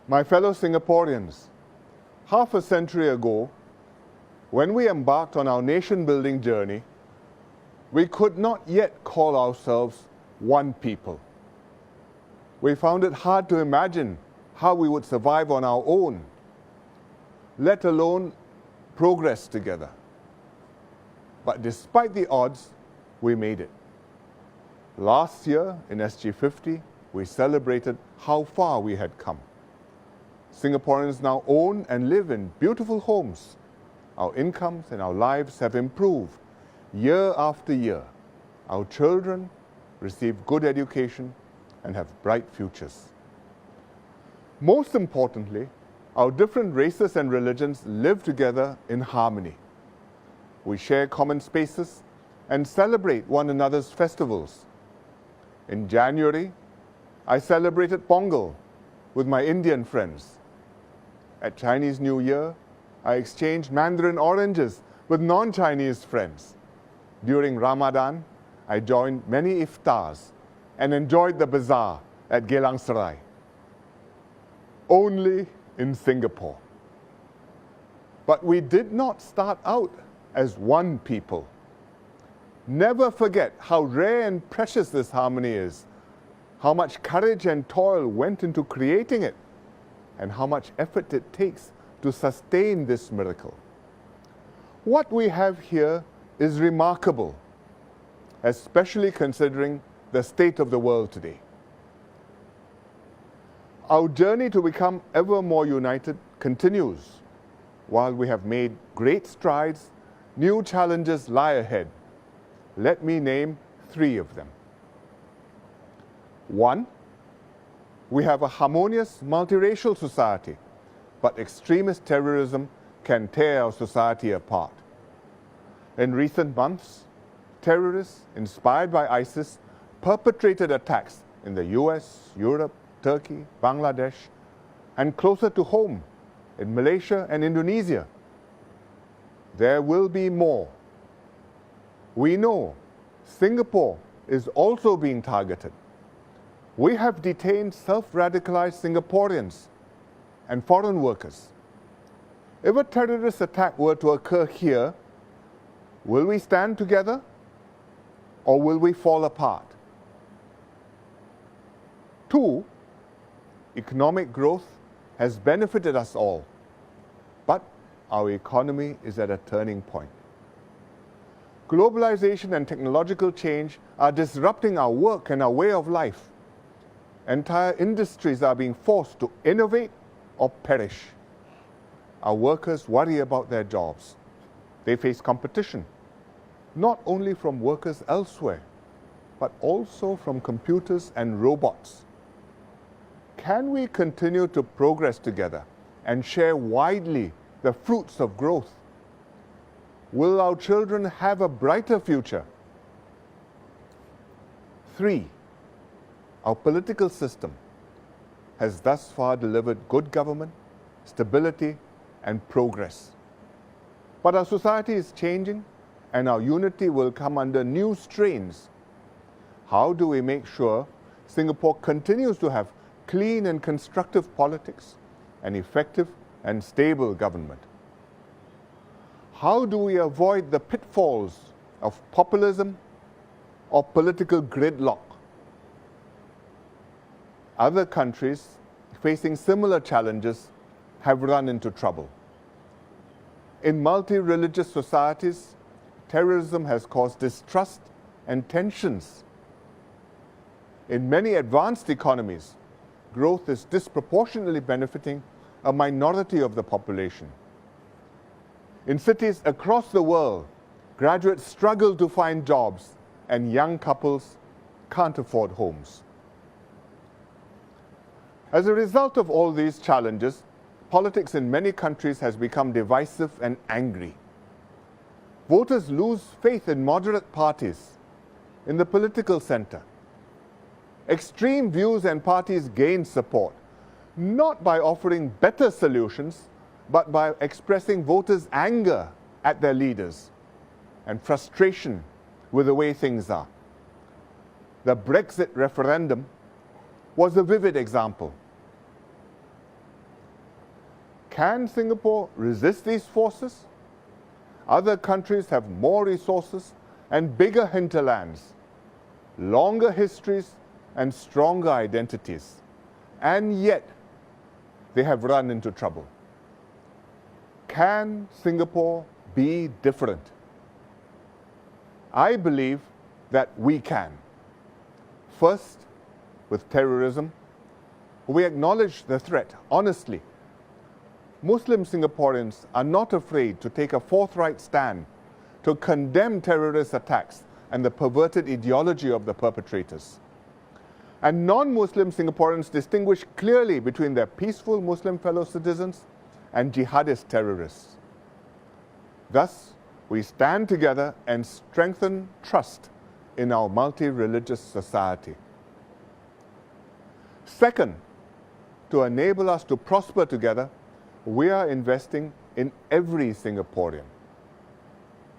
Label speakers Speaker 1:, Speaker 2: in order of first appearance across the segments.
Speaker 1: My fellow Singaporeans, half a century ago, when we embarked on our nation-building journey, we could not yet call ourselves one people. We found it hard to imagine how we would survive on our own, let alone progress together. But despite the odds, we made it. Last year in SG50, we celebrated how far we had come. Singaporeans now own and live in beautiful homes. Our incomes and our lives have improved year after year. Our children receive good education and have bright futures. Most importantly, our different races and religions live together in harmony. We share common spaces and celebrate one another's festivals. In January, I celebrated Pongal with my Indian friends. At Chinese New Year, I exchanged Mandarin oranges with non-Chinese friends. During Ramadan, I joined many iftars and enjoyed the bazaar at Geylang Serai. Only in Singapore. But we did not start out as one people. Never forget how rare and precious this harmony is, how much courage and toil went into creating it, and how much effort it takes to sustain this miracle. What we have here is remarkable, especially considering the state of the world today. Our journey to become ever more united continues. While we have made great strides, new challenges lie ahead. Let me name 3 of them. 1, we have a harmonious, multiracial society, but extremist terrorism can tear our society apart. In recent months, terrorists inspired by ISIS perpetrated attacks in the US, Europe, Turkey, Bangladesh, and closer to home, in Malaysia and Indonesia. There will be more. We know Singapore is also being targeted. We have detained self-radicalized Singaporeans and foreign workers. If a terrorist attack were to occur here, will we stand together or will we fall apart? 2, economic growth has benefited us all, but our economy is at a turning point. Globalization and technological change are disrupting our work and our way of life. Entire industries are being forced to innovate or perish. Our workers worry about their jobs. They face competition, not only from workers elsewhere, but also from computers and robots. Can we continue to progress together and share widely the fruits of growth? Will our children have a brighter future? 3, our political system has thus far delivered good government, stability, and progress. But our society is changing, and our unity will come under new strains. How do we make sure Singapore continues to have clean and constructive politics and effective and stable government? How do we avoid the pitfalls of populism or political gridlock? Other countries facing similar challenges have run into trouble. In multi-religious societies, terrorism has caused distrust and tensions. In many advanced economies, growth is disproportionately benefiting a minority of the population. In cities across the world, graduates struggle to find jobs and young couples can't afford homes. As a result of all these challenges, politics in many countries has become divisive and angry. Voters lose faith in moderate parties, in the political center. Extreme views and parties gain support, not by offering better solutions, but by expressing voters' anger at their leaders and frustration with the way things are. The Brexit referendum was a vivid example. Can Singapore resist these forces? Other countries have more resources and bigger hinterlands, longer histories and stronger identities, and yet they have run into trouble. Can Singapore be different? I believe that we can. First, with terrorism, we acknowledge the threat honestly. Muslim Singaporeans are not afraid to take a forthright stand to condemn terrorist attacks and the perverted ideology of the perpetrators. And non-Muslim Singaporeans distinguish clearly between their peaceful Muslim fellow citizens and jihadist terrorists. Thus, we stand together and strengthen trust in our multi-religious society. Second, to enable us to prosper together, we are investing in every Singaporean.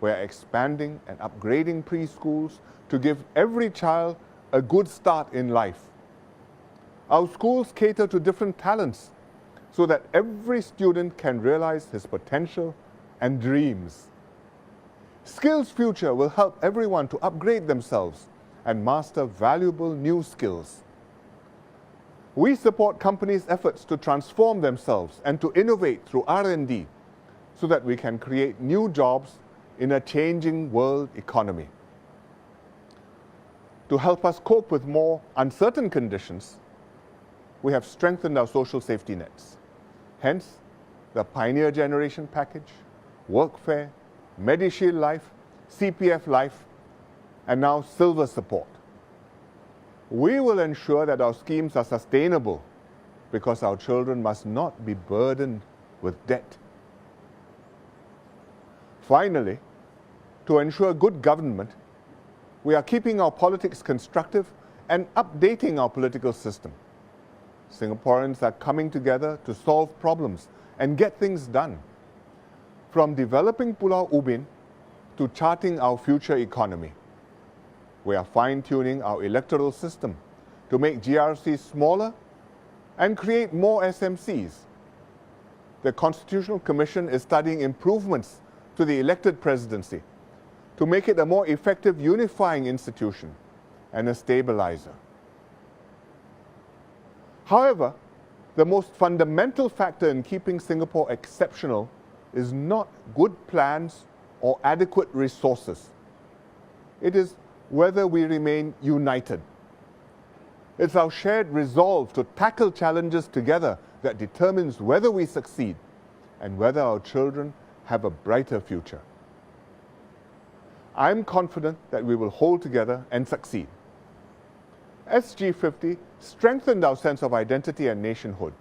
Speaker 1: We are expanding and upgrading preschools to give every child a good start in life. Our schools cater to different talents so that every student can realize his potential and dreams. Skills Future will help everyone to upgrade themselves and master valuable new skills. We support companies' efforts to transform themselves and to innovate through R&D so that we can create new jobs in a changing world economy. To help us cope with more uncertain conditions, we have strengthened our social safety nets. Hence, the Pioneer Generation Package, Workfare, MediShield Life, CPF Life, and now Silver Support. We will ensure that our schemes are sustainable because our children must not be burdened with debt. Finally, to ensure good government, we are keeping our politics constructive and updating our political system. Singaporeans are coming together to solve problems and get things done. From developing Pulau Ubin to charting our future economy, we are fine-tuning our electoral system to make GRCs smaller and create more SMCs. The Constitutional Commission is studying improvements to the elected presidency to make it a more effective unifying institution and a stabilizer. However, the most fundamental factor in keeping Singapore exceptional is not good plans or adequate resources. It is whether we remain united. It's our shared resolve to tackle challenges together that determines whether we succeed and whether our children have a brighter future. I'm confident that we will hold together and succeed. SG50 strengthened our sense of identity and nationhood.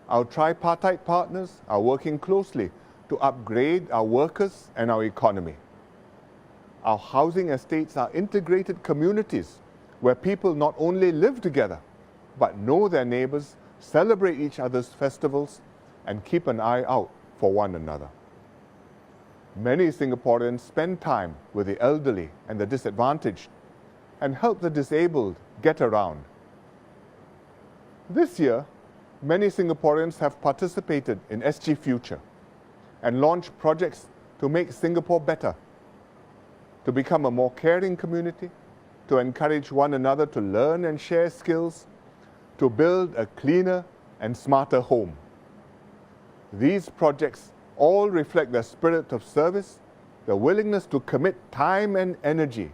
Speaker 1: Our tripartite partners are working closely to upgrade our workers and our economy. Our housing estates are integrated communities where people not only live together, but know their neighbors, celebrate each other's festivals, and keep an eye out for one another. Many Singaporeans spend time with the elderly and the disadvantaged and help the disabled get around. This year, many Singaporeans have participated in SG Future and launched projects to make Singapore better, to become a more caring community, to encourage one another to learn and share skills, to build a cleaner and smarter home. These projects all reflect the spirit of service, the willingness to commit time and energy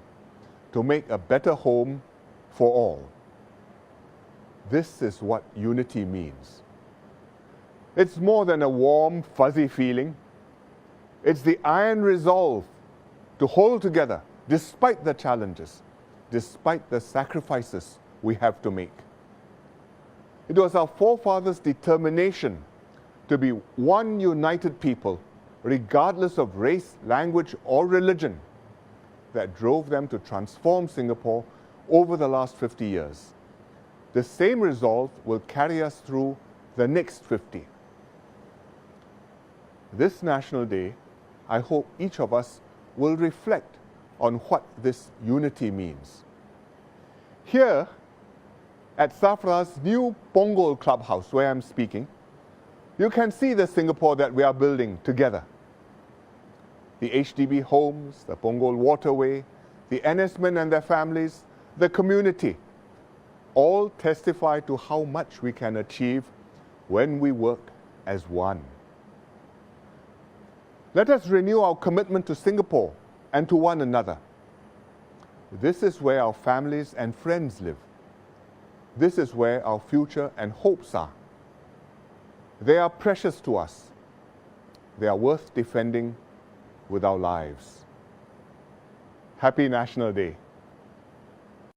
Speaker 1: to make a better home for all. This is what unity means. It's more than a warm, fuzzy feeling. It's the iron resolve to hold together despite the challenges, despite the sacrifices we have to make. It was our forefathers' determination to be one united people, regardless of race, language, or religion, that drove them to transform Singapore over the last 50 years. The same resolve will carry us through the next 50. This National Day, I hope each of us will reflect on what this unity means. Here, at SAFRA's new Punggol Clubhouse, where I'm speaking, You can see the Singapore that we are building together. The HDB homes, the Punggol Waterway, the NS men and their families, the community, all testify to how much we can achieve when we work as one. Let us renew our commitment to Singapore and to one another. This is where our families and friends live. This is where our future and hopes are. They are precious to us. They are worth defending with our lives. Happy National Day.